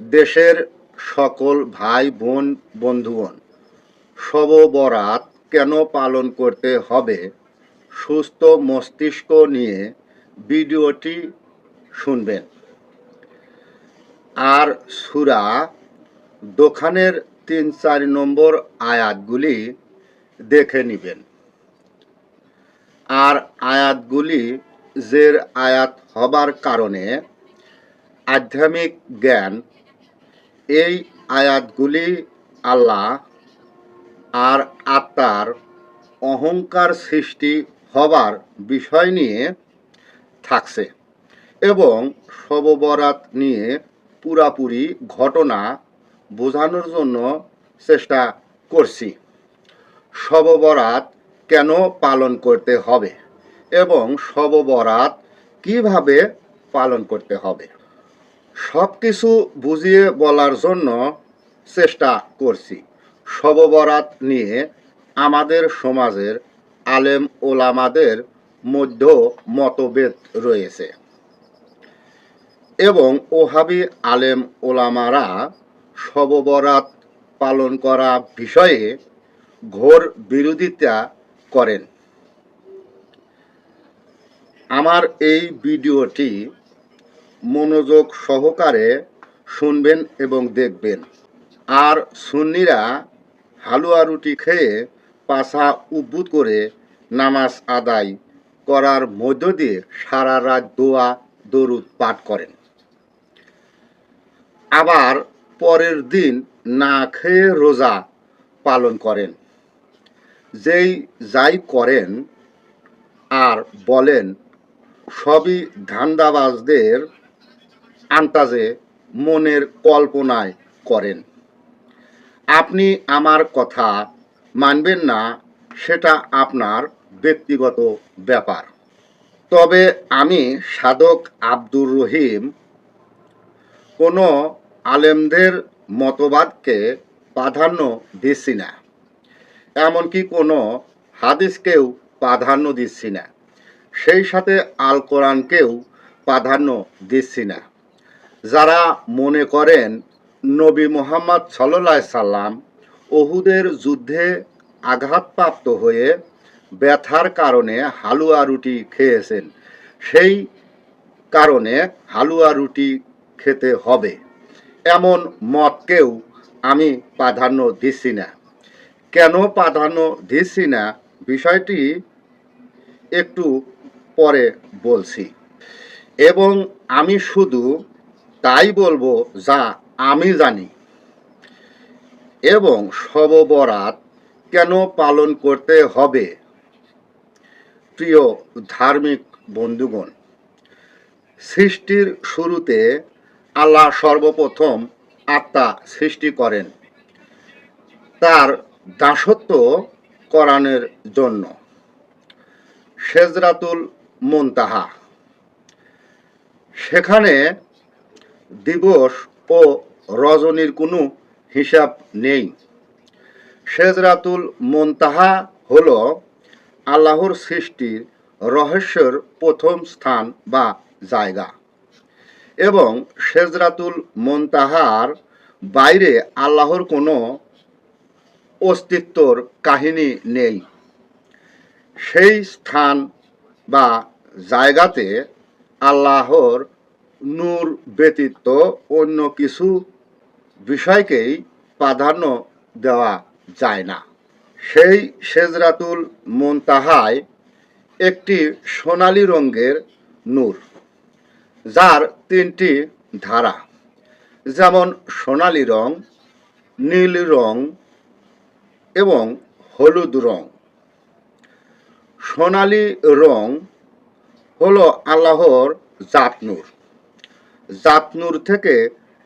দেশের সকল ভাই বোন বন্ধুগণ, শব বরাত কেন পালন করতে হবে, সুস্থ মস্তিষ্ক নিয়ে ভিডিওটি শুনবেন আর সূরা দোখানের ৩-৪ নম্বর আয়াতগুলি দেখে নেবেন। আর আয়াতগুলি জের আয়াত হবার কারণে আধ্যাত্মিক জ্ঞান, এই আয়াতগুলি আল্লাহ আর আত্মার অহংকার সৃষ্টি হবার বিষয় নিয়ে থাকছে এবং শব বরাত নিয়ে পুরাপুরি ঘটনা বোঝানোর জন্য চেষ্টা করছি। শব বরাত কেন পালন করতে হবে এবং শব বরাত কীভাবে পালন করতে হবে, সব কিছু বুঝিয়ে বলার জন্য চেষ্টা করছি। শব বরাত নিয়ে আমাদের সমাজের আলেম ওলামাদের মধ্যে মতভেদ রয়েছে এবং ওহাবি আলেম ওলামারা শব বরাত পালন করা বিষয়ে ঘোর বিরোধিতা করেন। আমার এই ভিডিওটি মনোযোগ সহকারে শুনবেন এবং দেখবেন। আর সুন্নিরা হালুয়া রুটি খেয়ে পাছা উদ্ভুত করে নামাজ আদায় করার মধ্য দিয়ে সারা রাত দোয়া দরুদ পাঠ করেন, আবার পরের দিন না খেয়ে রোজা পালন করেন। যেই যাই করেন আর বলেন সবই ধান্দাবাজদের আন্তাজে মনের কল্পনায় করেন। আপনি আমার কথা মানবেন না, সেটা আপনার ব্যক্তিগত ব্যাপার। তবে আমি সাধক আব্দুর রহিম কোনো আলেমদের মতবাদকে প্রাধান্য দিচ্ছি না, এমনকি কোনো হাদিসকেও প্রাধান্য দিচ্ছি না, সেই সাথে আল কোরআনকেও প্রাধান্য দিচ্ছি না। যারা মনে করেন নবী মুহাম্মদ সাল্লাল্লাহু আলাইহি সাল্লাম উহুদের যুদ্ধে আঘাতপ্রাপ্ত হয়ে ব্যথার কারণে হালুয়া রুটি খেয়েছেন, সেই কারণে হালুয়া রুটি খেতে হবে, এমন মতকেও আমি প্রাধান্য দিচ্ছি না। কেন প্রাধান্য দিচ্ছি না বিষয়টি একটু পরে বলছি, এবং আমি শুধু তাই বলবো যা আমি জানি। এবং শব বরাত কেন পালন করতে হবে? প্রিয় ধার্মিক বন্ধুগণ, সৃষ্টির শুরুতে আল্লাহ সর্বপ্রথম আত্মা সৃষ্টি করেন তার দাসত্ব করানোর জন্য। সিদরাতুল মুনতাহা, সেখানে দিবস ও রজনীর কোনো হিসাব নেই। সিদরাতুল মুনতাহা হলো আল্লাহর সৃষ্টির রহস্যের প্রথম স্থান বা জায়গা, এবং সিদরাতুল মুনতাহার বাইরে আল্লাহর কোনো অস্তিত্বর কাহিনী নেই। সেই স্থান বা জায়গাতে আল্লাহর নূর ব্যতীত অন্য কিছু বিষয়কেই প্রাধান্য দেওয়া যায় না। সেই সিদরাতুল মুনতাহায় একটি সোনালি রঙের নূর, যার 3টি ধারা, যেমন সোনালি রং, নীল রং এবং হলুদ রং। সোনালি রং হলো আল্লাহর জাত নূর। জাত নূর থেকে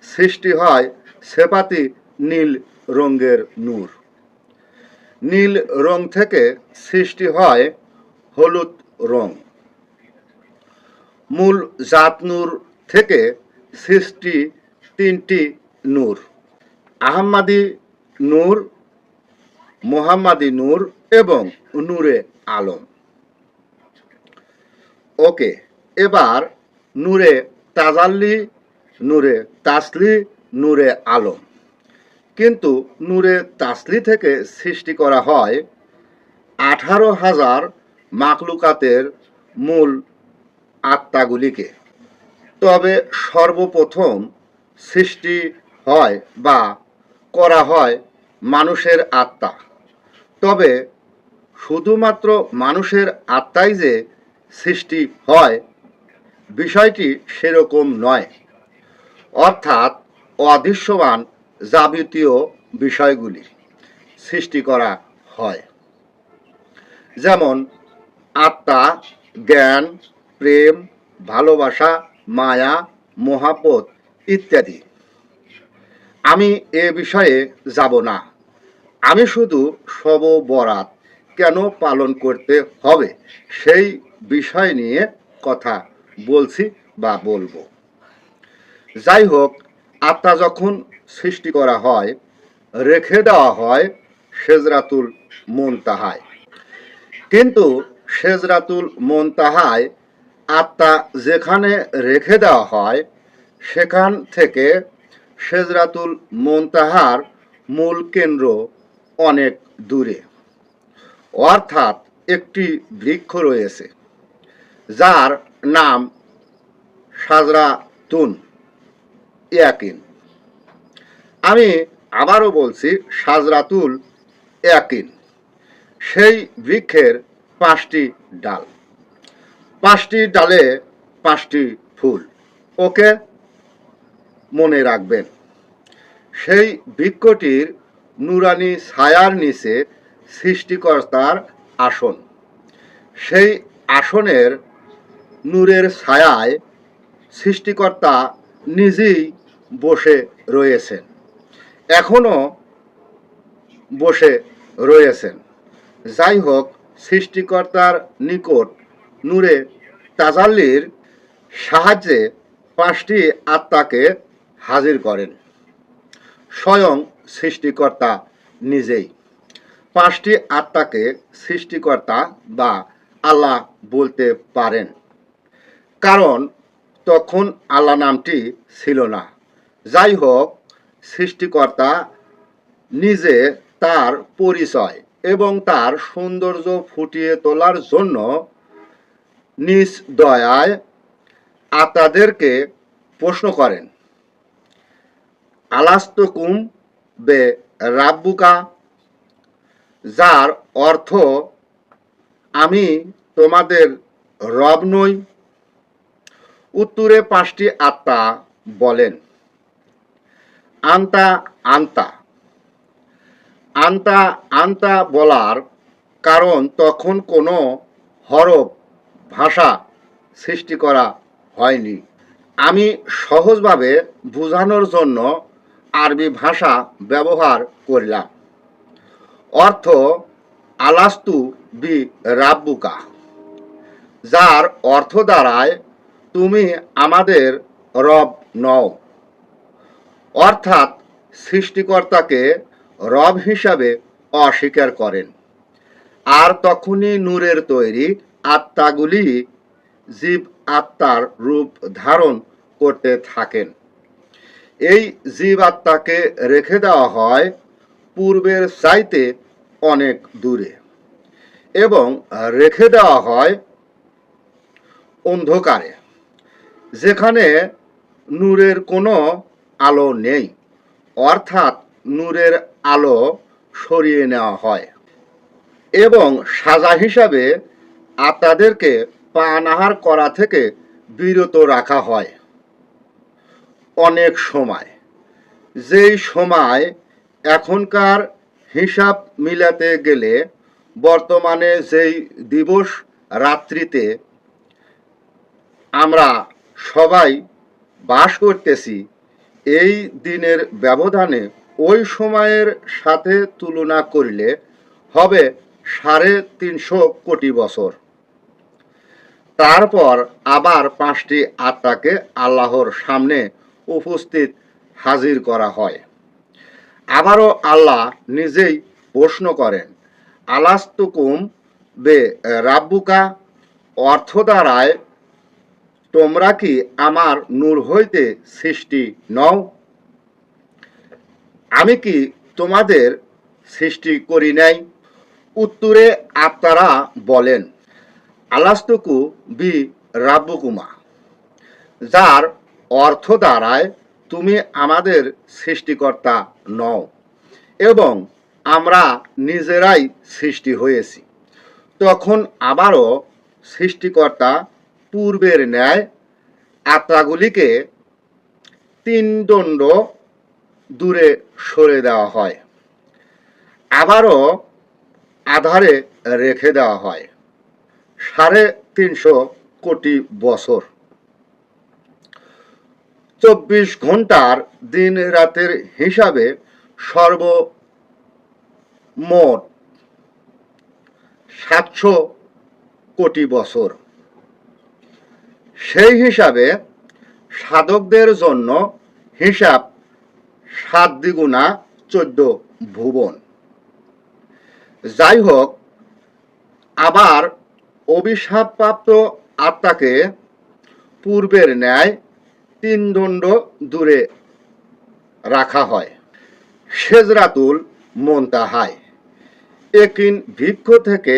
সৃষ্টি হয় সেপাতি নীল রঙের নূর। নীল রং থেকে সৃষ্টি হয় হলুদ রং। মূল জাত নূর থেকে সৃষ্টি 3টি নূর: আহমাদি নূর, মুহাম্মাদি নূর এবং নূরে আলম। ওকে, এবার নূরে তাজাল্লি, নূরে তাসলি নূরে আলম, কিন্তু নূরে তাসলি থেকে সৃষ্টি করা হয় 18,000 মাকলুকাতের মূল আত্মাগুলিকে। তবে সর্বপ্রথম সৃষ্টি হয় বা করা হয় মানুষের আত্মা। তবে শুধুমাত্র মানুষের আত্মাই যে সৃষ্টি হয়, বিষয়টি সেরকম নয়। অর্থাৎ অদৃশ্যমান যাবতীয় বিষয়গুলি সৃষ্টি করা হয়, যেমন আত্মা, জ্ঞান, প্রেম, ভালোবাসা, মায়া, মহাব্বত ইত্যাদি। আমি এ বিষয়ে যাব না। আমি শুধু শব বরাত কেন পালন করতে হবে সেই বিষয় নিয়ে কথা বলছি বা বলবো। যাই হোক, আত্মা যখন সৃষ্টি করা হয়, রেখে দেওয়া হয় সেজরাতুল মুনতাহায়। কিন্তু সেজরাতুল মুনতাহায় আত্মা যেখানে রেখে দেওয়া হয়, সেখান থেকে সেজরাতুল মুনতাহার মূল কেন্দ্র অনেক দূরে। অর্থাৎ একটি বৃক্ষ রয়েছে যার নাম সাজরাতুন ইয়াকিন। আমি আবারও বলছি, সাজরাতুল ইয়াকিন। সেই বৃক্ষের 5টি ডাল, 5টি ডালে 5টি ফুল। ওকে, মনে রাখবেন। সেই বৃক্ষটির নুরানি ছায়ার নিচে সৃষ্টিকর্তার আসন। সেই আসনের নূরের ছায়ায় সৃষ্টিকর্তা নিজেই বসে রয়েছেন, এখনো বসে রয়েছেন। যাই হোক, সৃষ্টিকর্তার নিকট নূরে তাজাল্লির সাহায্যে 5টি আত্মাকে হাজির করেন স্বয়ং সৃষ্টিকর্তা নিজেই। 5টি আত্মাকে সৃষ্টিকর্তা বা আল্লাহ বলতে পারেন, কারণ তখন আল্লাহ নামটি ছিল না। যাই হোক, সৃষ্টিকর্তা নিজে তার পরিচয় এবং তার সৌন্দর্য ফুটিয়ে তোলার জন্য নিজ দয়ায় আত্মাদেরকে প্রশ্ন করেন, আলাস্তুকুম বে রাব্বুকা, যার অর্থ আমি তোমাদের রব নই। উত্তরে 5টি আত্মা বলেন, আন্তা আন্তা। আন্তা আন্তা বলার কারণ তখন কোনো হরফ ভাষা সৃষ্টি করা হয়নি। আমি সহজভাবে বোঝানোর জন্য আরবি ভাষা ব্যবহার করলাম। অর্থ আলাস্তু বি রাব্বুকা, যার অর্থ দাঁড়ায় তুমি আমাদের রব নও। অর্থাৎ সৃষ্টিকর্তাকে রব হিসাবে অস্বীকার করেন। আর তখনই নূরের তৈরি আত্মাগুলি জীব আত্মার রূপ ধারণ করতে থাকেন। এই জীব আত্মাকে রেখে দেওয়া হয় পূর্বের চাইতে অনেক দূরে, এবং রেখে দেওয়া হয় অন্ধকারে, যেখানে নূরের কোনো আলো নেই। অর্থাৎ নূরের আলো সরিয়ে নেওয়া হয় এবং সাজা হিসাবে আত্মাদেরকে পানাহার করা থেকে বিরত রাখা হয় অনেক সময়। যেই সময় এখনকার হিসাব মিলাতে গেলে বর্তমানে যেই দিবস রাত্রিতে আমরা সবাই বাস করতেছি, এই দিনের ব্যবধানে ওই সময়ের সাথে তুলনা করলে হবে 350 কোটি বছর। তারপর আবার 5টি আত্মাকে আল্লাহর সামনে উপস্থিত হাজির করা হয়। আবারও আল্লাহ নিজেই প্রশ্ন করেন, আলাস্তুকুম বে রাব্বুকা, অর্থ দ্বারায় তোমরা কি আমার নূর হইতে সৃষ্টি নও? আমি কি তোমাদের সৃষ্টি করি নাই? উত্তরে আত্মারা বলেন, আলাস্তুকু বি রাব্বুকুমা, যার অর্থ দাঁড়ায় তুমি আমাদের সৃষ্টিকর্তা নও এবং আমরা নিজেরাই সৃষ্টি হয়েছি। তখন আবারও সৃষ্টিকর্তা পূর্বের ন্যায় আত্মাগুলিকে তিন দণ্ড দূরে সরে দেওয়া হয়, আবারও আধারে রেখে দেওয়া হয় 350 কোটি বছর। 24 ঘন্টার দিন রাতের হিসাবে সর্বমোট 700 কোটি বছর। সেই হিসাবে সাধকদের জন্য হিসাব 7 দ্বিগুণা 14 ভুবন। যাই হোক, আবার অভিশাপপ্রাপ্ত আত্মাকে পূর্বের ন্যায় তিন দণ্ড দূরে রাখা হয় সিদরাতুল মুনতাহায়, একিন বৃক্ষ থেকে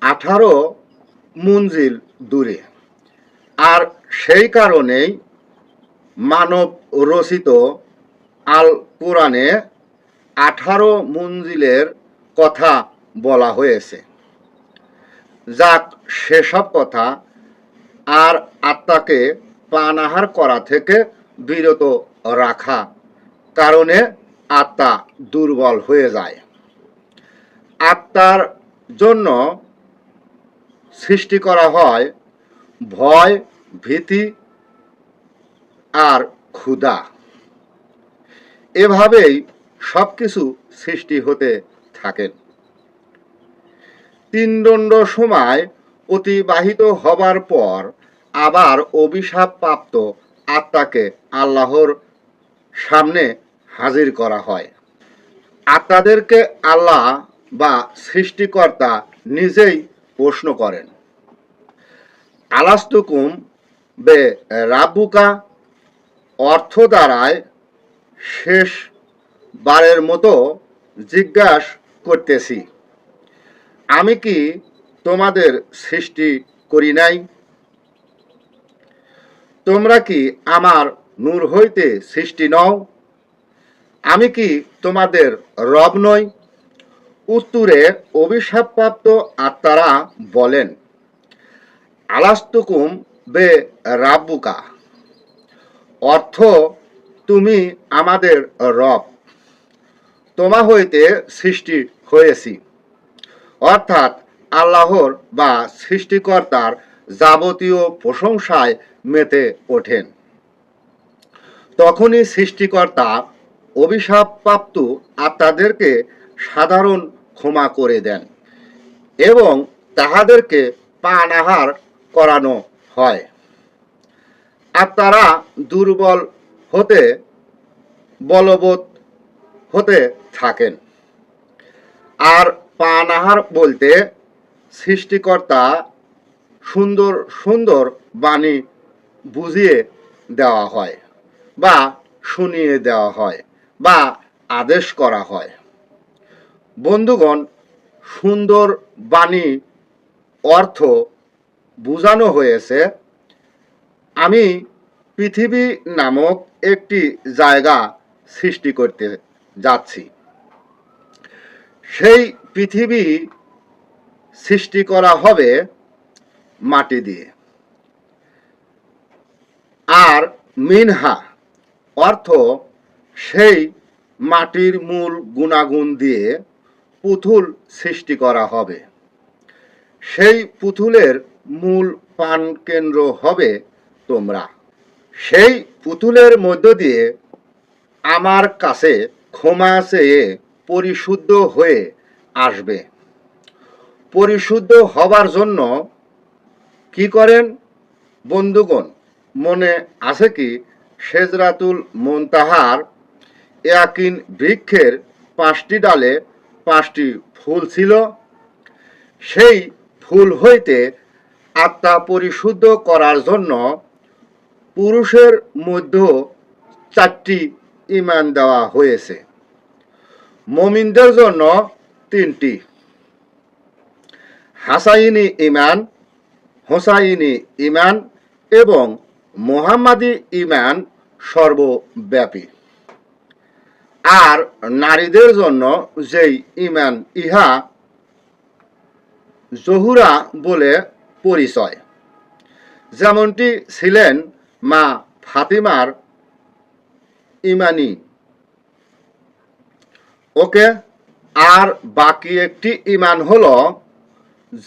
18 মঞ্জিল দূরে। আর সেই কারণেই মানব রচিত আল কোরআনে 18 মঞ্জিলের কথা বলা হয়েছে। যাক, সেসব কথা আর আত্মাকে পানাহার করা থেকে বিরত রাখা কারণে আত্মা দুর্বল হয়ে যায়। আত্মার জন্য সৃষ্টি করা হয় ভয়, ভীতি আর ক্ষুধা। এভাবেই সব কিছু সৃষ্টি হতে থাকেন। তিন দণ্ড সময় অতিবাহিত হবার পর আবার অভিশাপপ্রাপ্ত আত্মাকে আল্লাহর সামনে হাজির করা হয়। আত্মাদেরকে আল্লাহ বা সৃষ্টিকর্তা নিজেই প্রশ্ন করেন, আলাস্তুকুম বে রাব্বুকা, অর্থ দ্বারায় শেষ বারের মতো জিজ্ঞাসা করতেছি, আমি কি তোমাদের সৃষ্টি করি নাই? তোমরা কি আমার নূর হইতে সৃষ্টি নও? আমি কি তোমাদের রব নই? উত্তরে অভিশাপপ্রাপ্ত আত্মারা বলেন, আলাস্তুকুম বে রাব্বুকা, অর্থ তুমি আমাদের রব, তোমা হইতে সৃষ্টি হয়েছি। অর্থাৎ আল্লাহর বা সৃষ্টিকর্তার যাবতীয় প্রশংসায় মেতে ওঠেন। তখনই সৃষ্টিকর্তা অভিশাপপ্রাপ্ত আত্মাদেরকে সাধারণ ক্ষমা করে দেন এবং তাহাদেরকে পানাহার করানো হয়। আত্মারা দুর্বল হতে বলবৎ হতে থাকেন। আর পানাহার বলতে সৃষ্টিকর্তা সুন্দর সুন্দর বাণী বুঝিয়ে দেওয়া হয় বা শুনিয়ে দেওয়া হয় বা আদেশ করা হয়। বন্ধুগণ, সুন্দর বাণী অর্থ বোঝানো হয়েছে, আমি পৃথিবী নামক একটি জায়গা সৃষ্টি করতে যাচ্ছি। সেই পৃথিবী সৃষ্টি করা হবে মাটি দিয়ে। আর মিনহা অর্থ সেই মাটির মূল গুণাগুণ দিয়ে পুতুল সৃষ্টি করা হবে। সেই পুতুলের মূল প্রাণ কেন্দ্র হবে তোমরা। সেই পুতুলের মধ্য দিয়ে আমার কাছে ক্ষমা চেয়ে পরিশুদ্ধ হয়ে আসবে। পরিশুদ্ধ হবার জন্য কি করেন বন্ধুগণ? মনে আছে কি সিদরাতুল মুনতাহার ইয়াকিন বৃক্ষের 5টি ডালে 5টি ফুল ছিল? সেই ফুল হইতে আত্মা পরিশুদ্ধ করার জন্য পুরুষের মধ্যে 4টি ঈমান দেওয়া হয়েছে। মুমিনদের জন্য তিনটি: হাসাইনি ঈমান, হোসাইনি ঈমান এবং মুহাম্মাদি ঈমান সর্বব্যাপী। আর নারীদের জন্য যেই ঈমান, ইহা জহুরা বলে পরিচয়, যেমনটি ছিলেন মা ফাতিমার ঈমানি। ওকে। আর বাকি একটি ঈমান হলো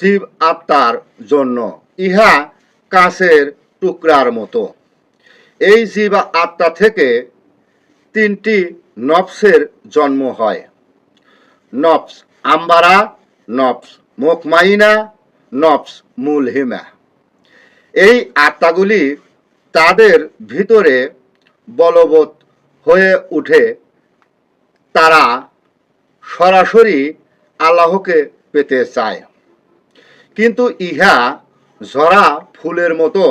জীব আত্মার জন্য, ইহা কাঁচের টুকরার মতো। এই জীব আত্মা থেকে তিনটি নফসের জন্ম হয়: নফস আম্বারা, নফস মুতমাইনা, নফস মুলহিমা। এই আত্মাগুলি তাদের ভিতরে বলবৎ হয়ে উঠে, তারা সরাসরি আল্লাহকে পেতে চায়, কিন্তু ইহা ঝরা ফুলের মতো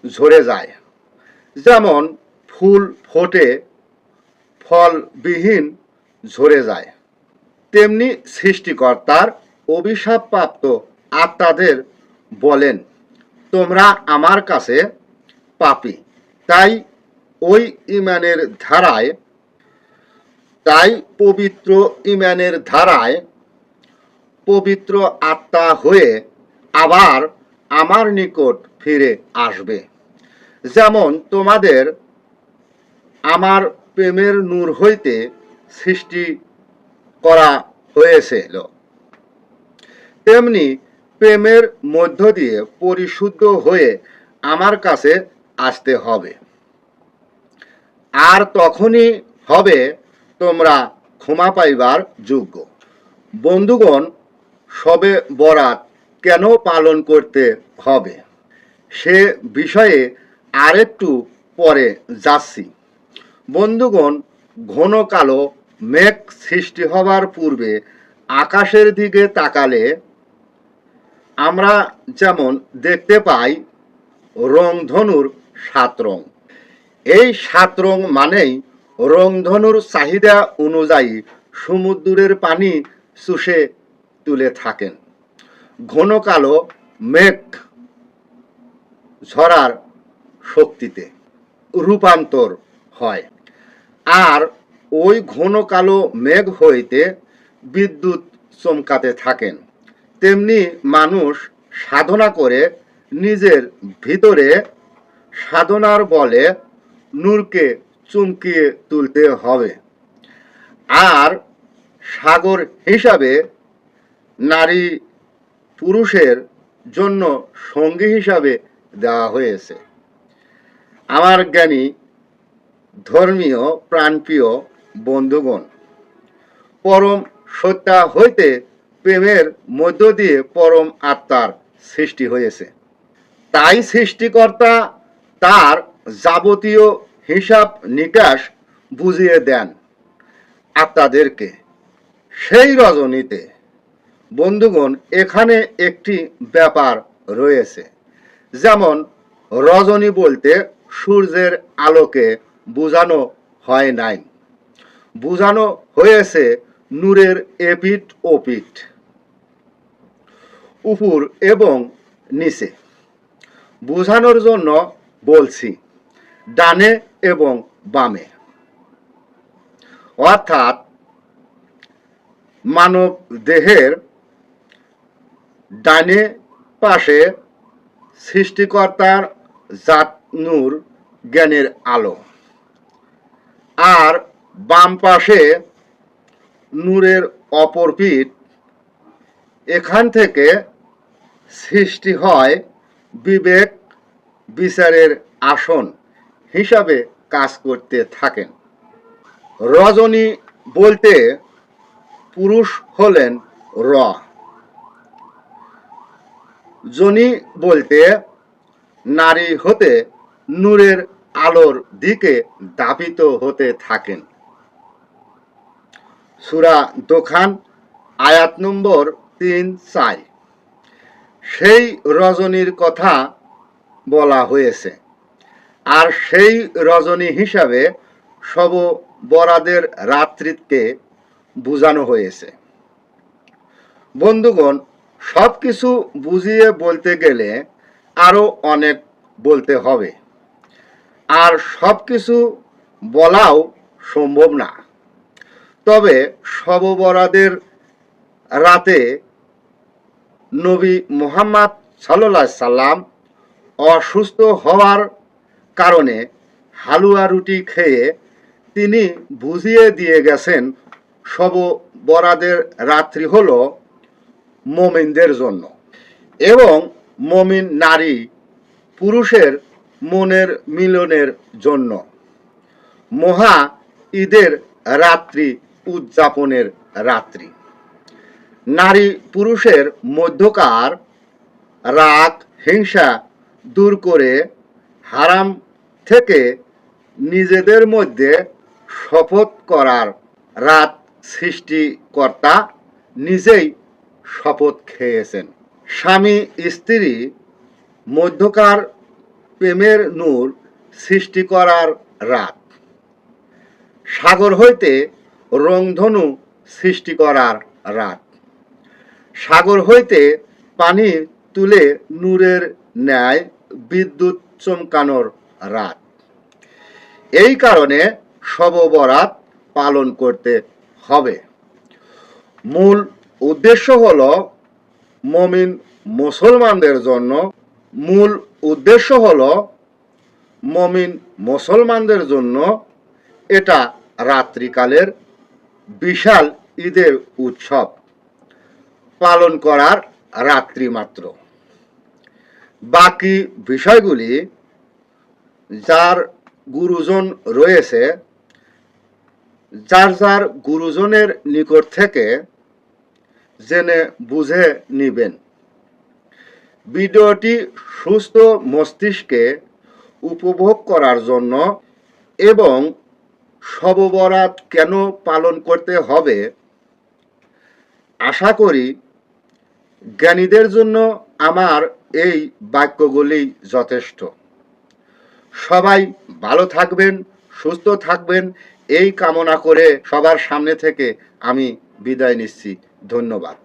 ঝরে যায়। যেমন ফুল ফোটে, ফলবিহীন ঝরে যায়, তেমনি সৃষ্টিকর্তার অভিশাপপ্রাপ্ত আত্মাদের বলেন, তোমরা আমার কাছে পাপী। তাই ওই ঈমানের ধারায়, পবিত্র ঈমানের ধারায় পবিত্র আত্মা হয়ে আবার আমার নিকট ফিরে আসবে। যেমন তোমাদের আমার প্রেমের নূর হইতে সৃষ্টি করা হয়েছিল, তেমনি প্রেমের মধ্য দিয়ে পরিশুদ্ধ হয়ে আমার কাছে আসতে হবে। আর তখনই হবে তোমরা ক্ষমা পাইবার যোগ্য। বন্ধুগণ, শবে বরাত কেন পালন করতে হবে সে বিষয়ে আরেকটু পরে যাচ্ছি। বন্ধুগণ, ঘন কালো মেঘ সৃষ্টি হবার পূর্বে আকাশের দিকে তাকালে আমরা যেমন দেখতে পাই রংধনুর 7 রং। এই 7 রং মানেই রংধনুর চাহিদা অনুযায়ী সমুদ্রের পানি চুষে তুলে থাকেন। ঘন কালো মেঘ ঝরার শক্তিতে রূপান্তর হয়, আর ওই ঘন কালো মেঘ হইতে বিদ্যুৎ চমকাতে থাকেন। তেমনি মানুষ সাধনা করে নিজের ভিতরে সাধনার বলে নূরকে চমকিয়ে তুলতে হবে। আর সাগর হিসাবে নারী পুরুষের জন্য সঙ্গী হিসাবে দেওয়া হয়েছে। আমার জ্ঞানী ধর্মীয় প্রাণপ্রিয় বন্ধুগণ, পরম সত্তা হইতে প্রেমের মধ্য দিয়ে পরম আত্মার সৃষ্টি হয়েছে। তাই সৃষ্টিকর্তা তার যাবতীয় হিসাব নিকাশ বুঝিয়ে দেন আত্মাদেরকে সেই রজনীতে। বন্ধুগণ, এখানে একটি ব্যাপার রয়েছে, যেমন রজনী বলতে সূর্যের আলোকে বোঝানো হয় নাই, বোঝানো হয়েছে নূরের এপিঠ ওপিঠ, উপর এবং নিচে। বোঝানোর জন্য বলছি ডানে এবং বামে, অর্থাৎ মানব দেহের ডানে পাশে সৃষ্টিকর্তার জাত নূর জ্ঞানের আলো, আর বাম পাশে নূরের অপর পিঠ। এখান থেকে সৃষ্টি হয় বিবেক বিচারের আসন হিসাবে কাজ করতে থাকেন। রজনী বলতে পুরুষ হলেন র, জনি বলতে নারী হতে নূরের আলোর দিকে ধাবিত হতে থাকেন। সূরা দোখান আয়াত নম্বর 3-4 সেই রজনীর কথা বলা হয়েছে। আর সেই রজনী হিসাবে শব বরাতের রাত্রিকে বোঝানো হয়েছে। বন্ধুগণ, সব কিছু বুঝিয়ে বলতে গেলে আরও অনেক বলতে হবে, আর সব কিছু বলাও সম্ভব না। তবে শব বরাতের রাতে নবী মুহাম্মদ সাল্লাল্লাহু আলাইহি সাল্লাম অসুস্থ হওয়ার কারণে হালুয়া রুটি খেয়ে তিনি বুঝিয়ে দিয়ে গেছেন শব বরাতের রাত্রি হলো মুমিনদের জন্য এবং মুমিন নারী পুরুষের মনের মিলনের জন্য মহা ঈদের রাত্রি উদযাপনের রাত্রি। নারী পুরুষের মধ্যকার রাগ হিংসা দূর করে হারাম থেকে নিজেদের মধ্যে শপথ করার রাত সৃষ্টিকর্তা নিজেই শপথ খেয়েছেন। স্বামী স্ত্রী মধ্যকার প্রেমের নূর সৃষ্টি করার রাত। সাগর হইতে রংধনু সৃষ্টি করার রাত। সাগর হইতে পানি তুলে নূরের ন্যায় বিদ্যুৎ চমকানোর রাত। এই কারণে শব বরাত পালন করতে হবে। মূল উদ্দেশ্য হল মুমিন মুসলমানদের জন্য এটা রাত্রিকালের বিশাল ঈদের উৎসব পালন করার রাত্রি মাত্র। বাকি বিষয়গুলি যার গুরুজন রয়েছে যার গুরুজনের নিকট থেকে জেনে বুঝে নিবেন। ভিডিওটি সুস্থ মস্তিষ্কে উপভোগ করার জন্য এবং শব বরাত কেন পালন করতে হবে আশা করি জ্ঞানীদের জন্য আমার এই বাক্যগুলি যথেষ্ট। সবাই ভালো থাকবেন, সুস্থ থাকবেন, এই কামনা করে সবার সামনে থেকে আমি বিদায় নিচ্ছি। ধন্যবাদ।